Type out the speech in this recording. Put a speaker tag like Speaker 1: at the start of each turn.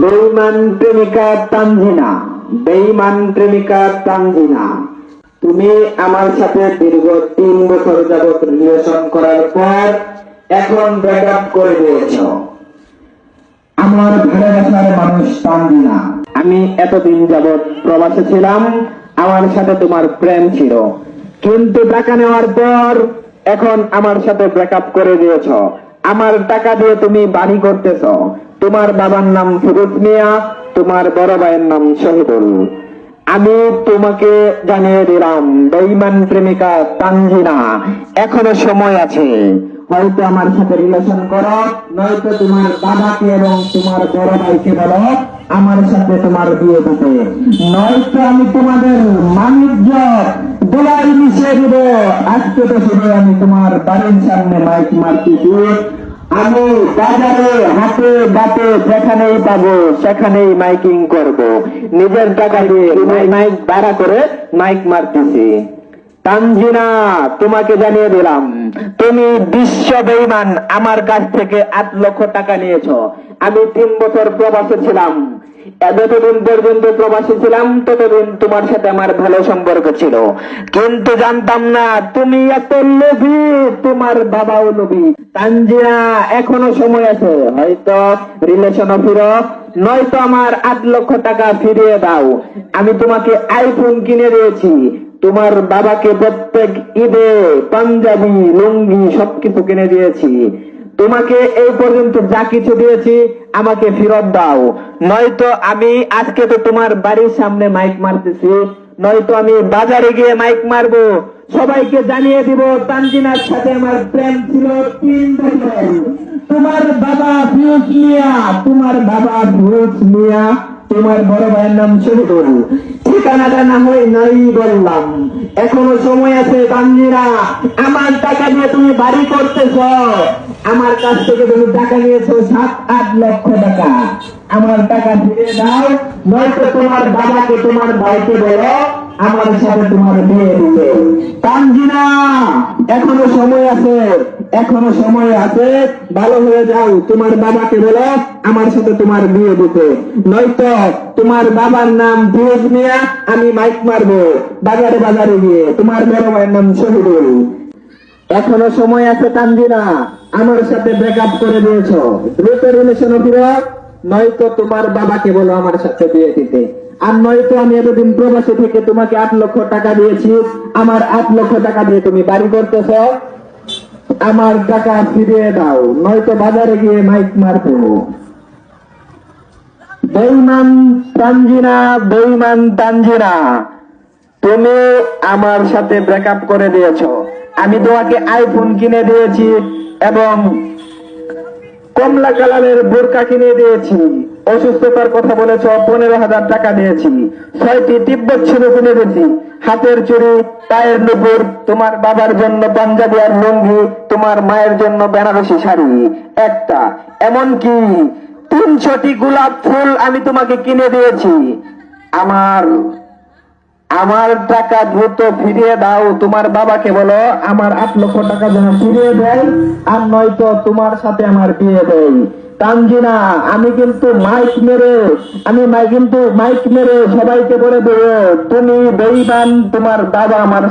Speaker 1: বেঈমান প্রেমিকা তানজিনা, বেঈমান প্রেমিকা তানজিনা, তুমি আমার সাথে দীর্ঘ 3 বছর যাবত রিলেশন করার পর এখন ব্রেকআপ করে দিয়েছ। আমার ভালোবাসার মানুষ তানজিনা, আমি এতদিন যাবত প্রবাসে ছিলাম, আমার সাথে তোমার প্রেম ছিল, কিন্তু টাকা নেওয়ার পর এখন আমার সাথে ব্রেকআপ করে দিয়েছ। আমার টাকা দিয়ে তুমি বাড়ি করতেছ। তোমার বাবার নাম ফিরোজ মিয়া, তোমার বড় ভাইয়ের নাম শহীদুল। আমি তোমাকে জানিয়ে দিলাম, বেঈমান প্রেমিকা তানজিনা, এখনো সময় আছে। হয়তো আমার সাথে রিলেশন করো, নয়তো তোমার বাবাকে এবং তোমার বড় ভাইকে বলো আমার সাথে তোমার বিয়ে দিতে, নয়তো আমি তোমাদের বাণিজ্য দোলাই মিশিয়ে দেব। আজকে তো শুধু আমি তোমার বাড়ির সামনে মাইক মারতেছি, আমি বাজারে হাটে বাটে যেখানেই পাবো সেখানেই মাইকিং করব। নিজের টাকা দিয়ে মাইক ভাড়া করে মাইক মারতেছি। তানজিনা, তোমাকে জানিয়ে দিলাম, তুমি বিশ্ব বেঈমান। আমার কাছ থেকে 8 লক্ষ টাকা নিয়েছো। আমি 3 বছর প্রবাসে ছিলাম। যতদিন পর্যন্ত প্রবাসী ছিলাম ততদিন তোমার সাথে আমার ভালো সম্পর্ক ছিল, কিন্তু জানতাম না তুমি এত লোভী, তোমার বাবাও লোভী। তানজিনা, এখনো সময় আছে, হয়তো রিলেশনও ফিরো, নয়তো আমার 8 লক্ষ টাকা ফিরিয়ে দাও। আমি তোমাকে আইফোন কিনে দিয়েছি, তোমার বাবাকে প্রত্যেক ঈদে পাঞ্জাবি লুঙ্গি সবকিছু কিনে দিয়েছি। তোমাকে এই পর্যন্ত যা কিছু দিয়েছি আমাকে ফেরত দাও, নয়তো আমি আজকে তো তোমার বাড়ির সামনে মাইক মারতেছি, নয়তো আমি বাজারে গিয়ে মাইক মারবো। সবাইকে জানিয়ে দিব তানজিনার সাথে আমার প্রেম ছিল 3 বছর। তোমার বাবা ফিরোজ মিয়া, তোমার বাবা ফিরোজ মিয়া, তোমার বড় ভাইয়ের নাম শহীদুল। ঠিকানাটা না হয় নাই বললাম, এখনো সময় আছে। তানজিনা, আমার টাকা দিয়ে তুমি বাড়ি করতেছ, আমার কাছ থেকে তুমি টাকা নিয়েছো 7-8 লক্ষ টাকা। আমার টাকা ফিরিয়ে দাও, নয়তো তোমার বাবাকে তোমার ভাইকে বলো আমার সাথে তোমার বিয়ে দিতে। তানজিনা, এখনো সময় আছে, এখনো সময় আছে, ভালো হয়ে যাও। তোমার বাবাকে বলো আমার সাথে তোমার বিয়ে দিতে, নয়তো তোমার বাবার নাম ফিরোজ মিয়া, আমি মাইক মারবো বাজারে বাজারে গিয়ে। তোমার বড় ভাইয়ের নাম শহীদুল। এখনো সময় আছে তানজিনা, আমার সাথে ব্রেকআপ করে দিয়েছো, দ্রুত রিলেশনে ফিরো, নয়তো তোমার বাবাকে বলো আমার সাথে বিয়ে দিতে। আর নয়তো আমি এতদিন প্রবাসী থেকে তোমাকে 8 লক্ষ টাকা দিয়েছি, আমার 8 লক্ষ টাকা দিয়ে তুমি বাড়ি করতেছ, আমার টাকা ফিরিয়ে দাও, নয়তো বাজারে গিয়ে মাইক মারবো। বেঈমান তানজিনা, বেঈমান তানজিনা, তুমি আমার সাথে ব্রেকআপ করে দিয়েছো। আমি তোমাকে আইফোন কিনে দিয়েছি এবং কমলা কালারের বোরকা কিনে দিয়েছি। অসুস্থতার কথা বলেছ, 15,000 টাকা দিয়েছি। 6টি তিব্বত ছুরি কিনে দিয়েছি, হাতের চুড়ি, পায়ের নুপুর, তোমার বাবার জন্য পাঞ্জাবি আর লুঙ্গি, তোমার মায়ের জন্য বেনারসি শাড়ি একটা, এমনকি 300টি গোলাপ ফুল আমি তোমাকে কিনে দিয়েছি। আমার টাকা দ্রুত ফিরিয়ে দাও। তোমার বাবাকে বলো আমার 8 লক্ষ টাকা যেন ফিরিয়ে দেয়, আর নয়তো তোমার সাথে আমার বিয়ে দেয়। তানজিনা, আমি কিন্তু মাইক মেরে সবাইকে বলে দেবো তুমি বেঈমান, তোমার বাবা আমার